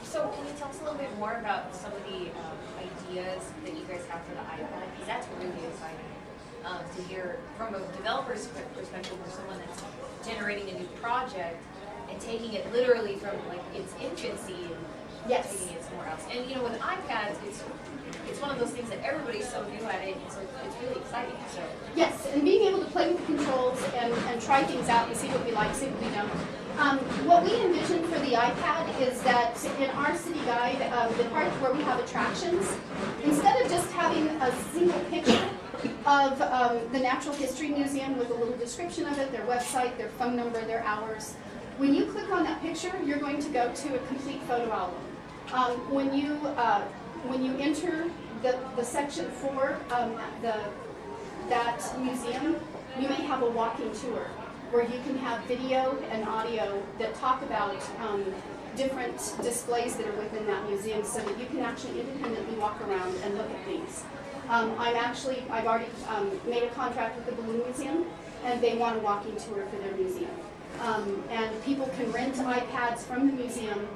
So can you tell us a little bit more about some of the ideas that you guys have for the iPad? Because that's really exciting to hear from a developer's perspective, or someone that's generating a new project and taking it literally from like its infancy and taking it somewhere else. And you know, with iPads, it's one of those things that everybody's so new at it, so it's really exciting. So yes, and being able to play with the controls and try things out and see what we like, see what we don't. What we envision for the iPad is that in our city guide, the part where we have attractions, instead of just having a single picture of the Natural History Museum with a little description of it, their website, their phone number, their hours, when you click on that picture, you're going to go to a complete photo album. When you enter the section for that museum, you may have a walking tour where you can have video and audio that talk about different displays that are within that museum, so that you can actually independently walk around and look at things. I've already made a contract with the Balloon Museum, and they want a walking tour for their museum. And people can rent iPads from the museum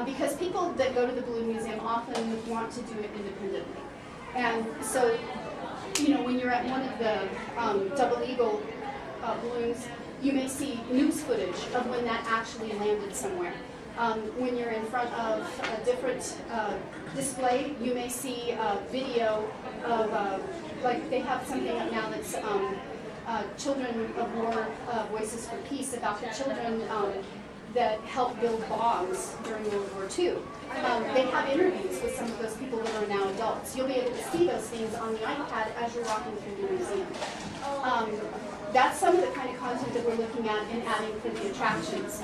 because people that go to the Balloon Museum often want to do it independently. And so, you know, when you're at one of the Double Eagle balloons, you may see news footage of when that actually landed somewhere. When you're in front of a different display, you may see video of, like they have something up now that's Children of War Voices for Peace, about the children that helped build bombs during World War II. They have interviews with some of those people that are now adults. You'll be able to see those things on the iPad as you're walking through the museum. That's some of the kind of content that we're looking at and adding for the attractions.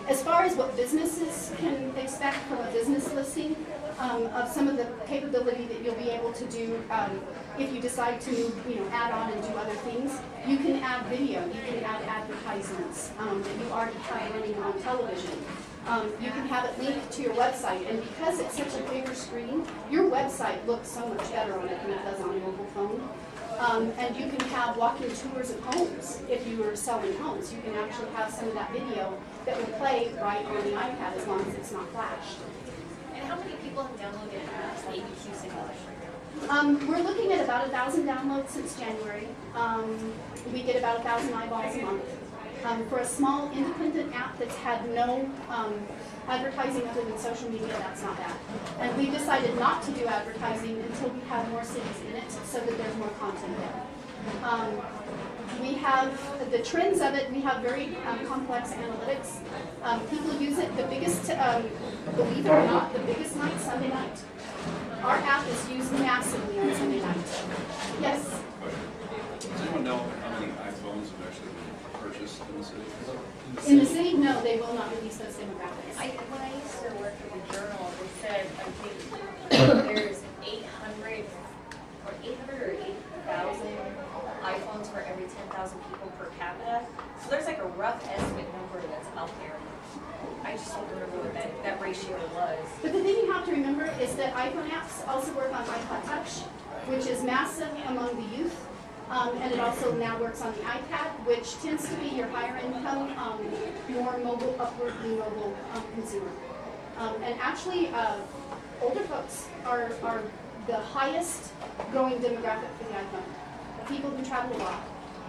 As far as what businesses can expect from a business listing, of some of the capability that you'll be able to do if you decide to, you know, add on and do other things, you can add video, you can add advertisements that you already have running on television. You can have it linked to your website, and because it's such a bigger screen, your website looks so much better on it than it does on a mobile phone. And you can have walking tours of homes. If you were selling homes, you can actually have some of that video that will play right on the iPad as long as it's not flashed. And how many people have downloaded ABQ Synerque? We're looking at about 1,000 downloads since January. We get about 1,000 eyeballs a month. For a small independent app that's had no advertising other than social media, that's not bad. And we decided not to do advertising until we have more cities in it, so that there's more content there. We have the trends of it. We have very complex analytics. People use it. The biggest, believe it or not, the biggest night, Sunday night. Our app is used massively on Sunday night. Yes? Does anyone know how many iPhones have actually been purchased in the city? In the city, no, they will not release those demographics. When I used to work at the Journal, they said, I think there's 800 or 8,000 iPhones for every 10,000 people per capita. So there's like a rough estimate number that's out there. I just don't remember what that ratio was. But the thing you have to remember is that iPhone apps also work on iPod Touch, which is massive among the youth. And it also now works on the iPad, which tends to be your higher income, more mobile, upwardly mobile consumer. And actually, older folks are the highest growing demographic for the iPhone. The people who travel a lot,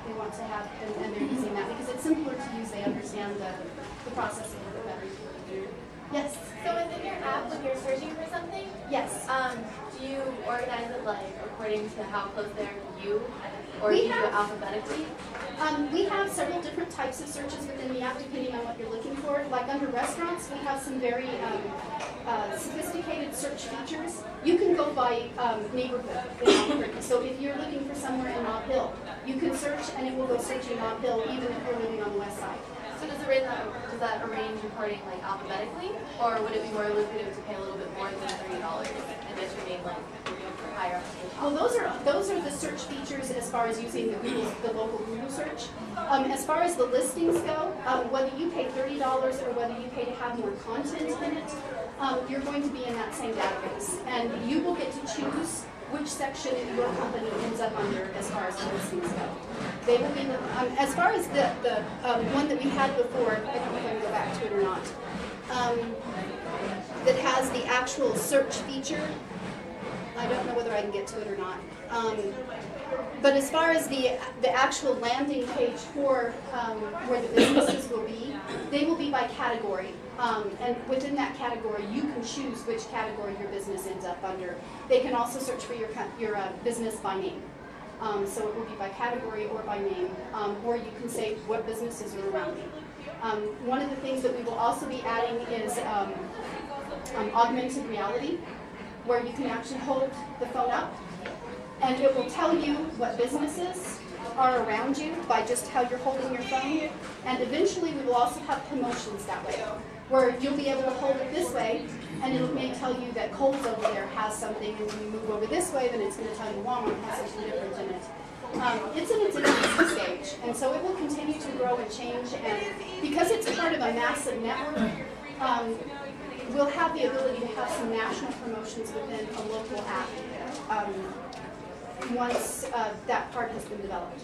they want to have, and they're using that because it's simpler to use. They understand the process a little bit better. Yes? So within your app, when you're searching for something, yes. Do you organize it like according to how close they are to you? Or do you do it alphabetically? We have several different types of searches within the app depending on what you're looking for. Like under restaurants, we have some very sophisticated search features. You can go by neighborhood in Albuquerque. So if you're looking for somewhere in Nob Hill, you can search and it will go searching Nob Hill even if you're living on the west side. So does that arrange recording like alphabetically? Or would it be more lucrative to pay a little bit more than $30 and just remain like higher up? Well, those are the search features as far as using the local Google search. As far as the listings go, whether you pay $30 or whether you pay to have more content in it, you're going to be in that same database. And you will get to choose which section your company ends up under as far as the listings go. They will be, as far as the one that we had before, I don't know if I can go back to it or not. that has the actual search feature. I don't know whether I can get to it or not. But as far as the actual landing page for where the businesses will be, they will be by category. And within that category, you can choose which category your business ends up under. They can also search for your business by name. So it will be by category or by name, or you can say what businesses are around you. One of the things that we will also be adding is augmented reality, where you can actually hold the phone up and it will tell you what businesses are around you by just how you're holding your phone. And eventually we will also have promotions that way, where you'll be able to hold it this way and it may tell you that Kohl's over there has something, and when you move over this way, then it's going to tell you Walmart has something different in it. It's in its infancy stage, and so it will continue to grow and change, and because it's part of a massive network, we'll have the ability to have some national promotions within a local app once that part has been developed.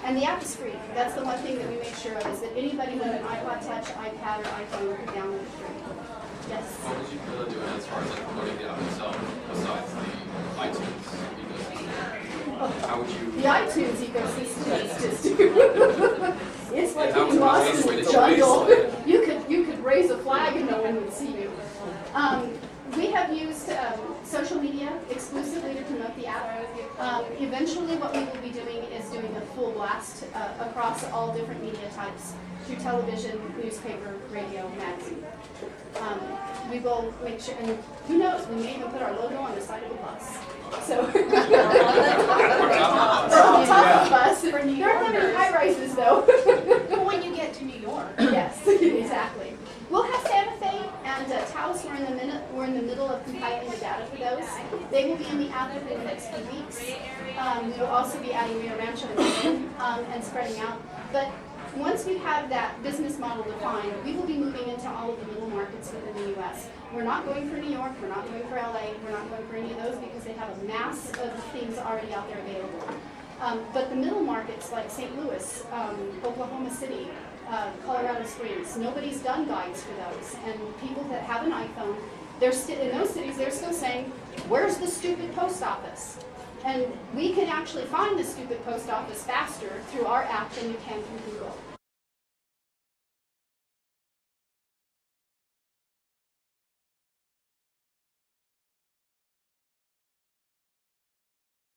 And the app is free. That's the one thing that we make sure of, is that anybody with an iPod Touch, iPad, or iPhone can download it free. Yes? What would you feel doing as far as like promoting the app itself, besides the iTunes ecosystem? How would you... The iTunes ecosystem is just... it's like That was being my lost way in to the jungle. wasteland. You could raise a flag and no one would see you. We have used social media exclusively to promote the app. Eventually what we will be doing is doing a full blast across all different media types through television, newspaper, radio, magazine. We will make sure, and who knows, we may even put our logo on the side of a bus. So we're on top of the bus. There aren't that many high rises though. But when you get to New York. Yes, exactly. We'll have Santa Fe and Taos. We're in the middle of compiling the data for those. They will be in the app within the next few weeks. We will also be adding Rio Rancho and spreading out. But once we have that business model defined, we will be moving into all of the middle markets within the U.S. We're not going for New York. We're not going for L.A. We're not going for any of those because they have a mass of things already out there available. But the middle markets like St. Louis, Oklahoma City, Colorado Springs, nobody's done guides for those. And people that have an iPhone, in those cities, they're still saying, where's the stupid post office? And we can actually find the stupid post office faster through our app than you can through Google.